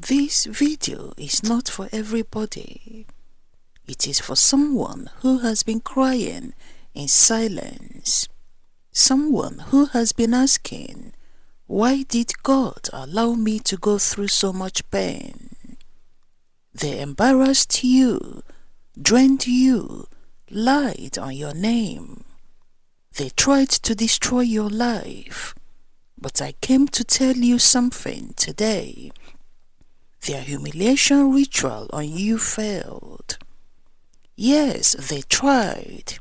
This video is not for everybody. It is for someone who has been crying in silence. Someone who has been asking, why did God allow me to go through so much pain? They embarrassed you, drained you, lied on your name. They tried to destroy your life. But I came to tell you something today. Their humiliation ritual on you failed. Yes, they tried.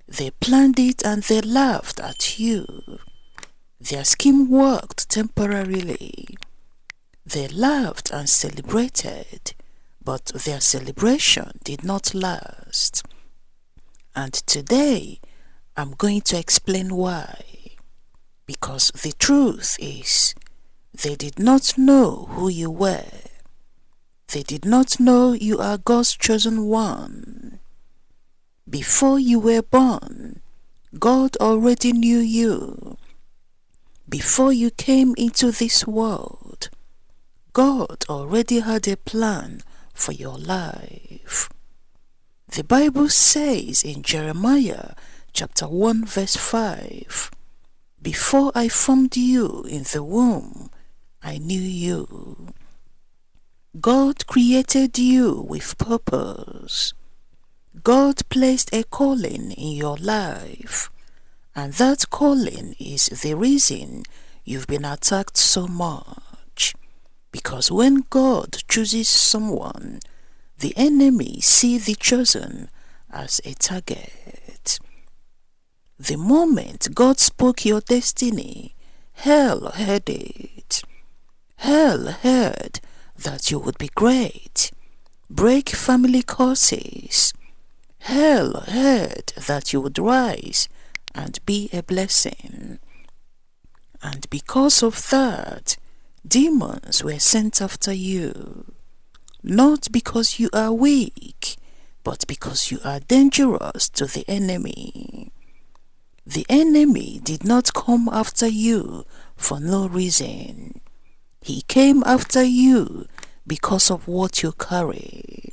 They planned it and they laughed at you. Their scheme worked temporarily. They laughed and celebrated, but their celebration did not last. And today, I'm going to explain why. Because the truth is, they did not know who you were. They did not know you are God's chosen one. Before you were born, God already knew you. Before you came into this world, God already had a plan for your life. The Bible says in Jeremiah chapter 1 verse 5, "Before I formed you in the womb, I knew you." God created you with purpose. God placed a calling in your life, and that calling is the reason you've been attacked so much. Because when God chooses someone, the enemy sees the chosen as a target. The moment God spoke your destiny, hell heard it. Hell heard that you would be great, break family curses. Hell heard that you would rise and be a blessing. And because of that, demons were sent after you. Not because you are weak, but because you are dangerous to the enemy. The enemy did not come after you for no reason. He came after you because of what you carry.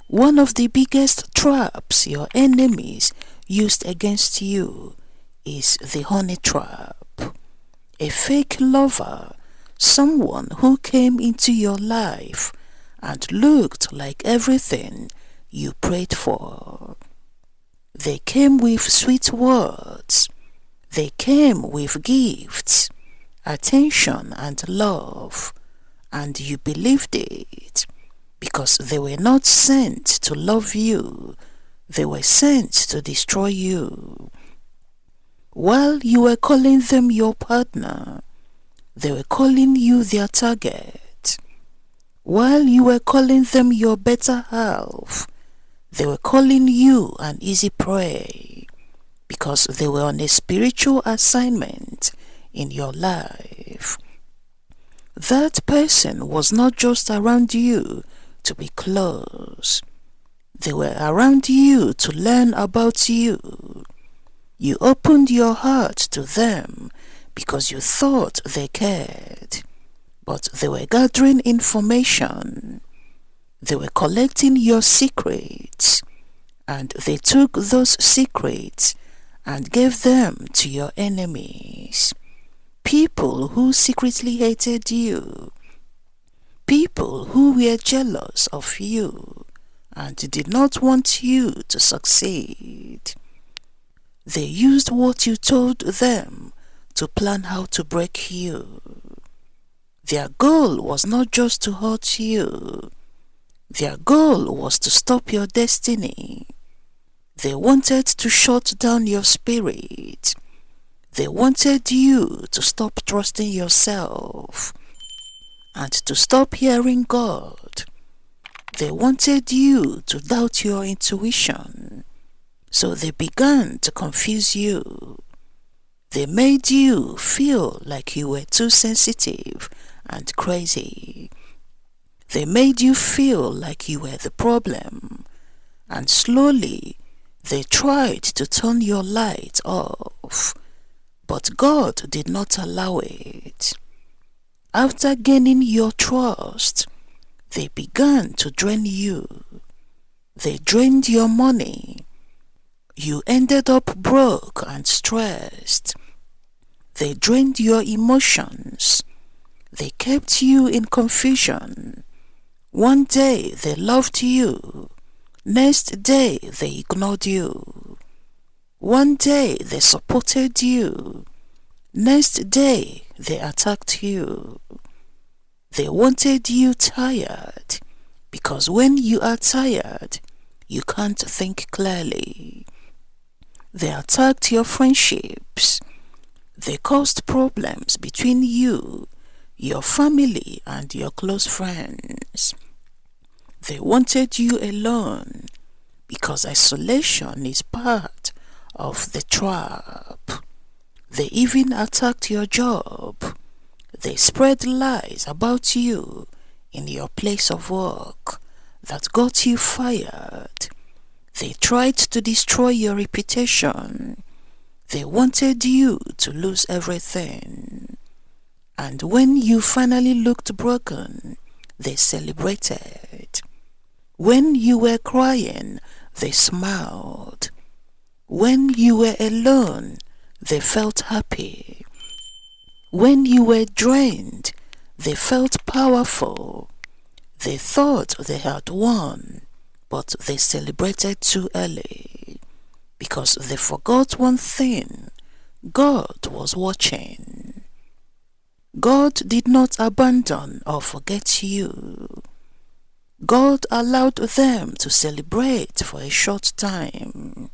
One of the biggest traps your enemies used against you is the honey trap. A fake lover, someone who came into your life and looked like everything you prayed for. They came with sweet words. They came with gifts, attention and love, and you believed it because they were not sent to love you. They were sent to destroy you. While you were calling them your partner, they were calling you their target. While you were calling them your better half, they were calling you an easy prey because they were on a spiritual assignment in your life. That person was not just around you to be close. They were around you to learn about you. You opened your heart to them because you thought they cared, but they were gathering information. They were collecting your secrets, and they took those secrets and gave them to your enemies. People who secretly hated you. People who were jealous of you and did not want you to succeed. They used what you told them to plan how to break you. Their goal was not just to hurt you. Their goal was to stop your destiny. They wanted to shut down your spirit. They wanted you to stop trusting yourself and to stop hearing God. They wanted you to doubt your intuition. So they began to confuse you. They made you feel like you were too sensitive and crazy. They made you feel like you were the problem. And slowly, they tried to turn your light off. But God did not allow it. After gaining your trust, they began to drain you. They drained your money. You ended up broke and stressed. They drained your emotions. They kept you in confusion. One day they loved you. Next day they ignored you. One day they supported you. Next day they attacked you. They wanted you tired, because when you are tired, you can't think clearly. They attacked your friendships. They caused problems between you, your family, and your close friends. They wanted you alone, because isolation is part of the trap. They even attacked your job. They spread lies about you in your place of work that got you fired. They tried to destroy your reputation. They wanted you to lose everything. And when you finally looked broken, they celebrated. When you were crying, they smiled. When you were alone, they felt happy. When you were drained, they felt powerful. They thought they had won, but they celebrated too early, because they forgot one thing: God was watching. God did not abandon or forget you. God allowed them to celebrate for a short time,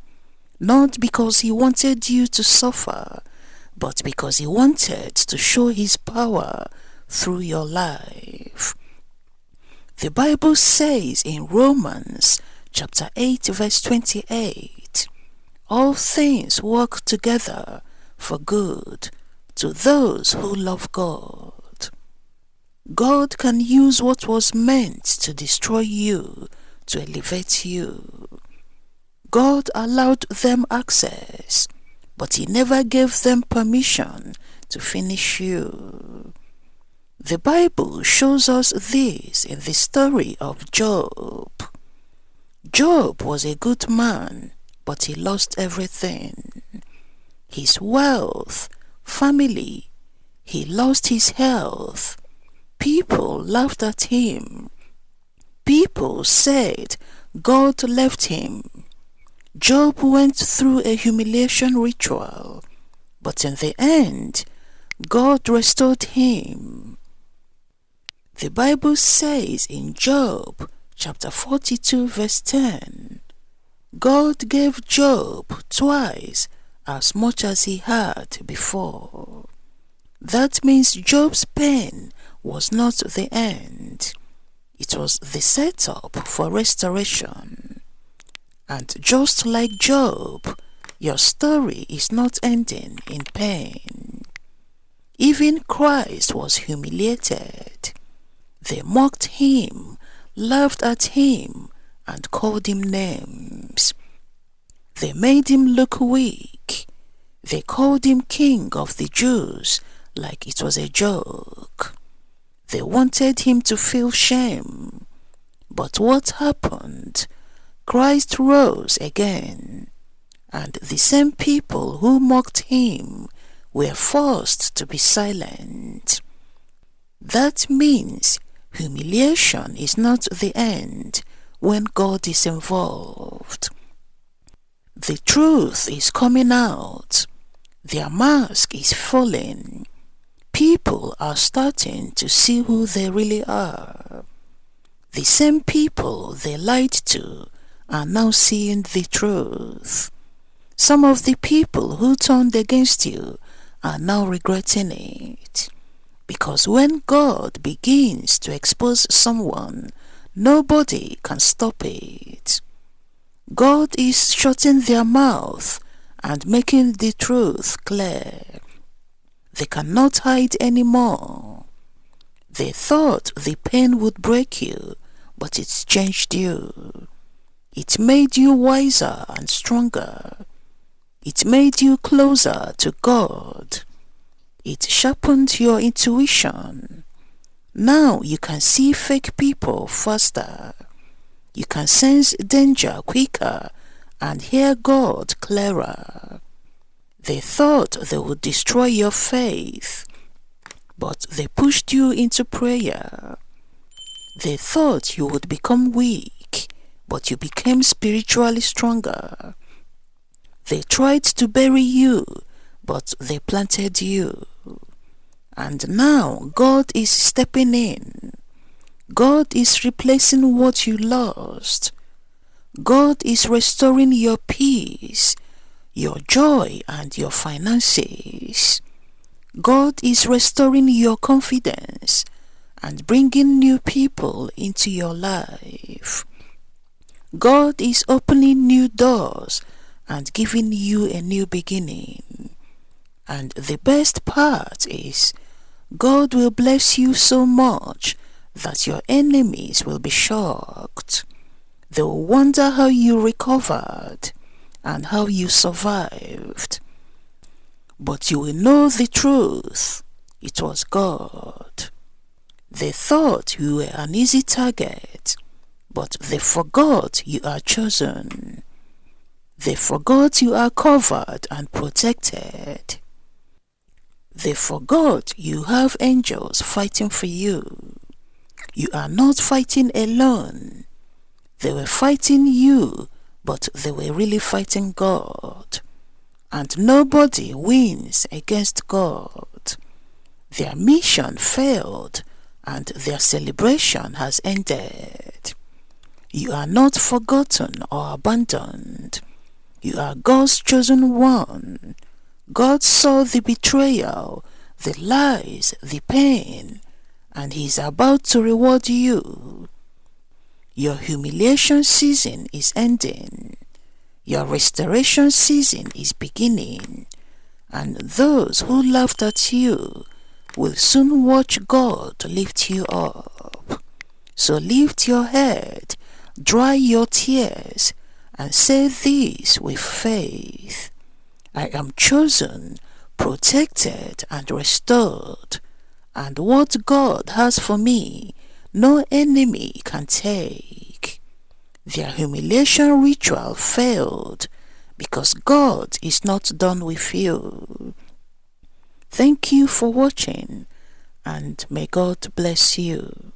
not because He wanted you to suffer, but because He wanted to show His power through your life. The Bible says in Romans chapter 8 verse 28, all things work together for good to those who love God. God can use what was meant to destroy you to elevate you. God allowed them access, but He never gave them permission to finish you. The Bible shows us this in the story of Job. Job was a good man, but he lost everything. His wealth, family, he lost his health. People laughed at him. People said God left him. Job went through a humiliation ritual, but in the end, God restored him. The Bible says in Job chapter 42 verse 10, God gave Job twice as much as he had before. That means Job's pain was not the end. It was the setup for restoration. And just like Job, your story is not ending in pain. Even Christ was humiliated. They mocked him, laughed at him, and called him names. They made him look weak. They called him King of the Jews like it was a joke. They wanted him to feel shame. But what happened? Christ rose again, and the same people who mocked him were forced to be silent. That means humiliation is not the end when God is involved. The truth is coming out. Their mask is falling. People are starting to see who they really are. The same people they lied to are now seeing the truth. Some of the people who turned against you are now regretting it. Because when God begins to expose someone, nobody can stop it. God is shutting their mouth and making the truth clear. They cannot hide anymore. They thought the pain would break you, but it's changed you. It made you wiser and stronger. It made you closer to God. It sharpened your intuition. Now you can see fake people faster. You can sense danger quicker and hear God clearer. They thought they would destroy your faith, but they pushed you into prayer. They thought you would become weak, but you became spiritually stronger. They tried to bury you, but they planted you. And now God is stepping in. God is replacing what you lost. God is restoring your peace, your joy, and your finances. God is restoring your confidence and bringing new people into your life. God is opening new doors and giving you a new beginning. And the best part is, God will bless you so much that your enemies will be shocked. They will wonder how you recovered and how you survived. But you will know the truth. It was God. They thought you were an easy target, but they forgot you are chosen. They forgot you are covered and protected. They forgot you have angels fighting for you. You are not fighting alone. They were fighting you, but they were really fighting God. And nobody wins against God. Their mission failed, and their celebration has ended. You are not forgotten or abandoned. You are God's chosen one. God saw the betrayal, the lies, the pain, and He is about to reward you. Your humiliation season is ending. Your restoration season is beginning. And those who laughed at you will soon watch God lift you up. So lift your head, dry your tears, and say this with faith: I am chosen, protected, and restored, and what God has for me, no enemy can take. Their humiliation ritual failed because God is not done with you. Thank you for watching, and may God bless you.